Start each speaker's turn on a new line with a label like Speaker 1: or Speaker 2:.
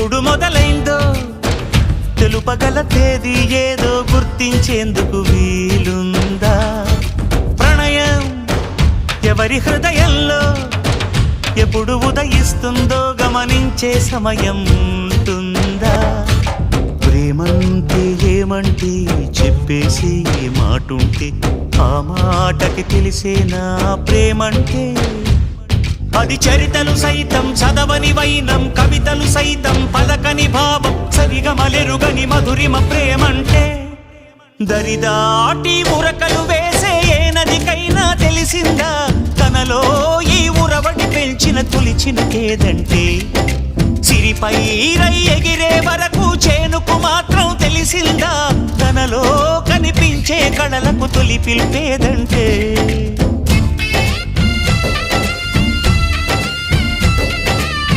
Speaker 1: ఎప్పుడు మొదలైందో తెలుపగల తేదీ ఏదో గుర్తించేందుకు వీలుందా? ప్రణయం ఎవరి హృదయంలో ఎప్పుడు ఉదయిస్తుందో గమనించే సమయం ఉంటుందా? ప్రేమంటే ఏమంటే చెప్పేసి మాటుంటే ఆ మాటకి తెలిసేనా ప్రేమంటే? అది చరితలు సైతం చదవని వైనం, కవితలు సైతం పలకని భావం, సరిగమలెరుగని మధురిమ ప్రేమంటే. దరిదాటి ఉరకలు వేసే ఏ నదికైనా తెలిసిందా తనలో ఈ ఉరవడి పెంచిన తొలిచిన కేదంటే? సిరిపై రై ఎగిరే వరకు చేనుకు మాత్రం తెలిసిందా తనలో కనిపించే కళలకు తొలి పిలిపేదంటే?